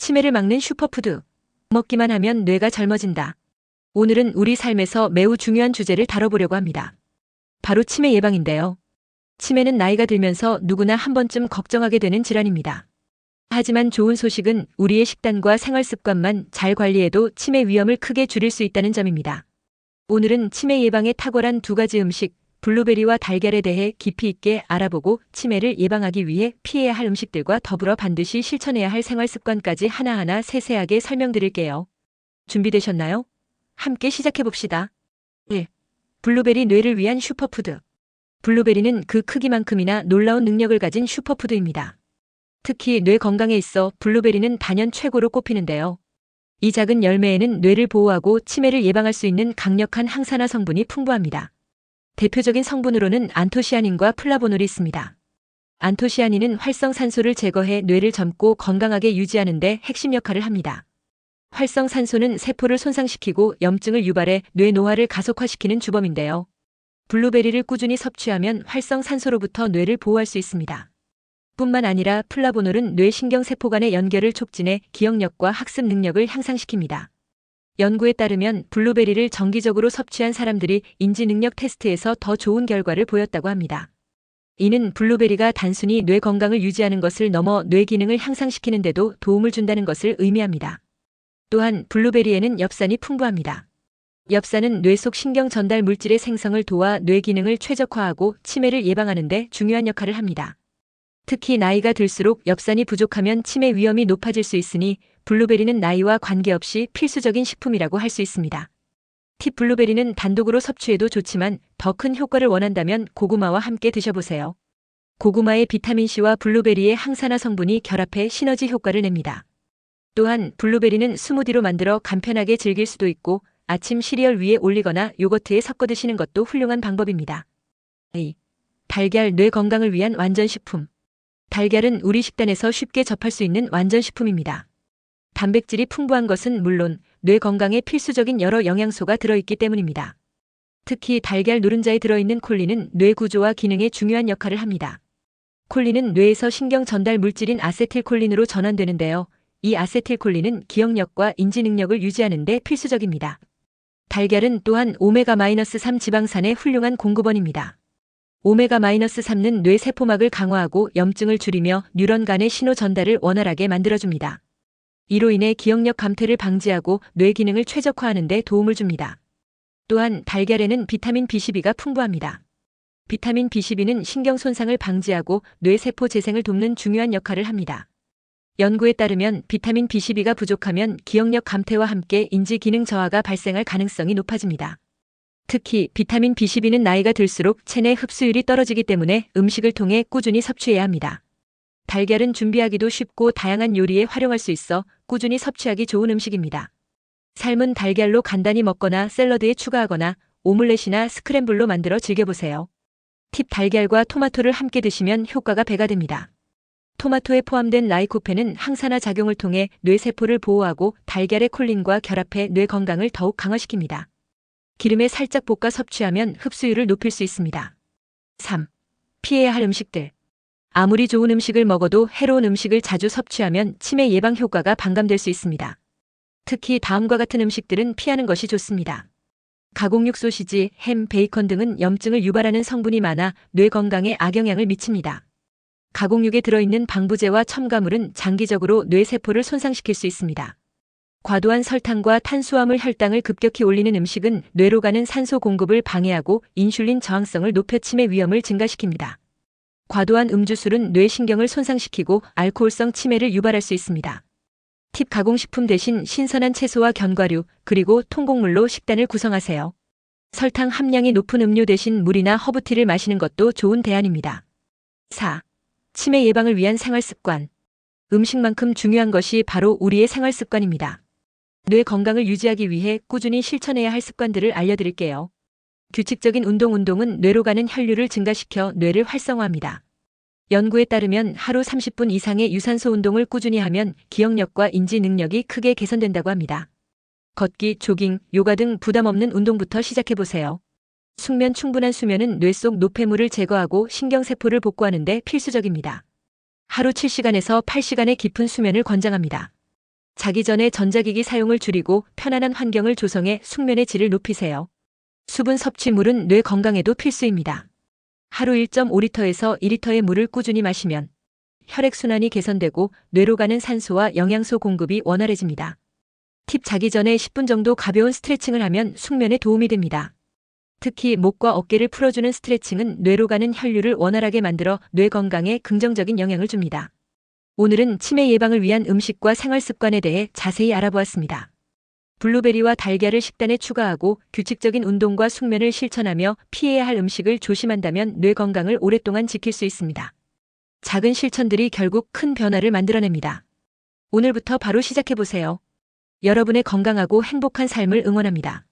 치매를 막는 슈퍼푸드. 먹기만 하면 뇌가 젊어진다. 오늘은 우리 삶에서 매우 중요한 주제를 다뤄보려고 합니다. 바로 치매 예방인데요. 치매는 나이가 들면서 누구나 한 번쯤 걱정하게 되는 질환입니다. 하지만 좋은 소식은 우리의 식단과 생활 습관만 잘 관리해도 치매 위험을 크게 줄일 수 있다는 점입니다. 오늘은 치매 예방에 탁월한 두 가지 음식, 블루베리와 달걀에 대해 깊이 있게 알아보고 치매를 예방하기 위해 피해야 할 음식들과 더불어 반드시 실천해야 할 생활 습관까지 하나하나 세세하게 설명드릴게요. 준비되셨나요? 함께 시작해봅시다. 1. 블루베리 뇌를 위한 슈퍼푸드. 블루베리는 그 크기만큼이나 놀라운 능력을 가진 슈퍼푸드입니다. 특히 뇌 건강에 있어 블루베리는 단연 최고로 꼽히는데요. 이 작은 열매에는 뇌를 보호하고 치매를 예방할 수 있는 강력한 항산화 성분이 풍부합니다. 대표적인 성분으로는 안토시아닌과 플라보놀이 있습니다. 안토시아닌은 활성산소를 제거해 뇌를 젊고 건강하게 유지하는 데 핵심 역할을 합니다. 활성산소는 세포를 손상시키고 염증을 유발해 뇌 노화를 가속화시키는 주범인데요. 블루베리를 꾸준히 섭취하면 활성산소로부터 뇌를 보호할 수 있습니다. 뿐만 아니라 플라보놀은 뇌 신경세포 간의 연결을 촉진해 기억력과 학습 능력을 향상시킵니다. 연구에 따르면 블루베리를 정기적으로 섭취한 사람들이 인지능력 테스트에서 더 좋은 결과를 보였다고 합니다. 이는 블루베리가 단순히 뇌 건강을 유지하는 것을 넘어 뇌 기능을 향상시키는 데도 도움을 준다는 것을 의미합니다. 또한 블루베리에는 엽산이 풍부합니다. 엽산은 뇌 속 신경 전달 물질의 생성을 도와 뇌 기능을 최적화하고 치매를 예방하는 데 중요한 역할을 합니다. 특히 나이가 들수록 엽산이 부족하면 치매 위험이 높아질 수 있으니 블루베리는 나이와 관계없이 필수적인 식품이라고 할 수 있습니다. 팁: 블루베리는 단독으로 섭취해도 좋지만 더 큰 효과를 원한다면 고구마와 함께 드셔보세요. 고구마의 비타민C와 블루베리의 항산화 성분이 결합해 시너지 효과를 냅니다. 또한 블루베리는 스무디로 만들어 간편하게 즐길 수도 있고 아침 시리얼 위에 올리거나 요거트에 섞어 드시는 것도 훌륭한 방법입니다. 2. 달걀 뇌 건강을 위한 완전식품. 달걀은 우리 식단에서 쉽게 접할 수 있는 완전식품입니다. 단백질이 풍부한 것은 물론 뇌 건강에 필수적인 여러 영양소가 들어있기 때문입니다. 특히 달걀 노른자에 들어있는 콜린은 뇌 구조와 기능에 중요한 역할을 합니다. 콜린은 뇌에서 신경 전달 물질인 아세틸콜린으로 전환되는데요. 이 아세틸콜린은 기억력과 인지 능력을 유지하는 데 필수적입니다. 달걀은 또한 오메가-3 지방산의 훌륭한 공급원입니다. 오메가-3는 뇌 세포막을 강화하고 염증을 줄이며 뉴런 간의 신호 전달을 원활하게 만들어줍니다. 이로 인해 기억력 감퇴를 방지하고 뇌 기능을 최적화하는 데 도움을 줍니다. 또한 달걀에는 비타민 B12가 풍부합니다. 비타민 B12는 신경 손상을 방지하고 뇌 세포 재생을 돕는 중요한 역할을 합니다. 연구에 따르면 비타민 B12가 부족하면 기억력 감퇴와 함께 인지 기능 저하가 발생할 가능성이 높아집니다. 특히 비타민 B12는 나이가 들수록 체내 흡수율이 떨어지기 때문에 음식을 통해 꾸준히 섭취해야 합니다. 달걀은 준비하기도 쉽고 다양한 요리에 활용할 수 있어 꾸준히 섭취하기 좋은 음식입니다. 삶은 달걀로 간단히 먹거나 샐러드에 추가하거나 오믈렛이나 스크램블로 만들어 즐겨보세요. 팁: 달걀과 토마토를 함께 드시면 효과가 배가 됩니다. 토마토에 포함된 라이코펜은 항산화 작용을 통해 뇌 세포를 보호하고 달걀의 콜린과 결합해 뇌 건강을 더욱 강화시킵니다. 기름에 살짝 볶아 섭취하면 흡수율을 높일 수 있습니다. 3. 피해야 할 음식들. 아무리 좋은 음식을 먹어도 해로운 음식을 자주 섭취하면 치매 예방 효과가 반감될 수 있습니다. 특히 다음과 같은 음식들은 피하는 것이 좋습니다. 가공육 소시지, 햄, 베이컨 등은 염증을 유발하는 성분이 많아 뇌 건강에 악영향을 미칩니다. 가공육에 들어있는 방부제와 첨가물은 장기적으로 뇌 세포를 손상시킬 수 있습니다. 과도한 설탕과 탄수화물 혈당을 급격히 올리는 음식은 뇌로 가는 산소 공급을 방해하고 인슐린 저항성을 높여 치매 위험을 증가시킵니다. 과도한 음주술은 뇌 신경을 손상시키고 알코올성 치매를 유발할 수 있습니다. 팁: 가공식품 대신 신선한 채소와 견과류, 그리고 통곡물로 식단을 구성하세요. 설탕 함량이 높은 음료 대신 물이나 허브티를 마시는 것도 좋은 대안입니다. 4. 치매 예방을 위한 생활 습관. 음식만큼 중요한 것이 바로 우리의 생활 습관입니다. 뇌 건강을 유지하기 위해 꾸준히 실천해야 할 습관들을 알려드릴게요. 규칙적인 운동은 뇌로 가는 혈류를 증가시켜 뇌를 활성화합니다. 연구에 따르면 하루 30분 이상의 유산소 운동을 꾸준히 하면 기억력과 인지 능력이 크게 개선된다고 합니다. 걷기, 조깅, 요가 등 부담 없는 운동부터 시작해보세요. 충분한 수면은 뇌 속 노폐물을 제거하고 신경세포를 복구하는 데 필수적입니다. 하루 7시간에서 8시간의 깊은 수면을 권장합니다. 자기 전에 전자기기 사용을 줄이고 편안한 환경을 조성해 숙면의 질을 높이세요. 수분 섭취물은 뇌 건강에도 필수입니다. 하루 1.5리터에서 2리터의 물을 꾸준히 마시면 혈액순환이 개선되고 뇌로 가는 산소와 영양소 공급이 원활해집니다. 팁 자기 전에 10분 정도 가벼운 스트레칭을 하면 숙면에 도움이 됩니다. 특히 목과 어깨를 풀어주는 스트레칭은 뇌로 가는 혈류를 원활하게 만들어 뇌 건강에 긍정적인 영향을 줍니다. 오늘은 치매 예방을 위한 음식과 생활 습관에 대해 자세히 알아보았습니다. 블루베리와 달걀을 식단에 추가하고 규칙적인 운동과 숙면을 실천하며 피해야 할 음식을 조심한다면 뇌 건강을 오랫동안 지킬 수 있습니다. 작은 실천들이 결국 큰 변화를 만들어냅니다. 오늘부터 바로 시작해보세요. 여러분의 건강하고 행복한 삶을 응원합니다.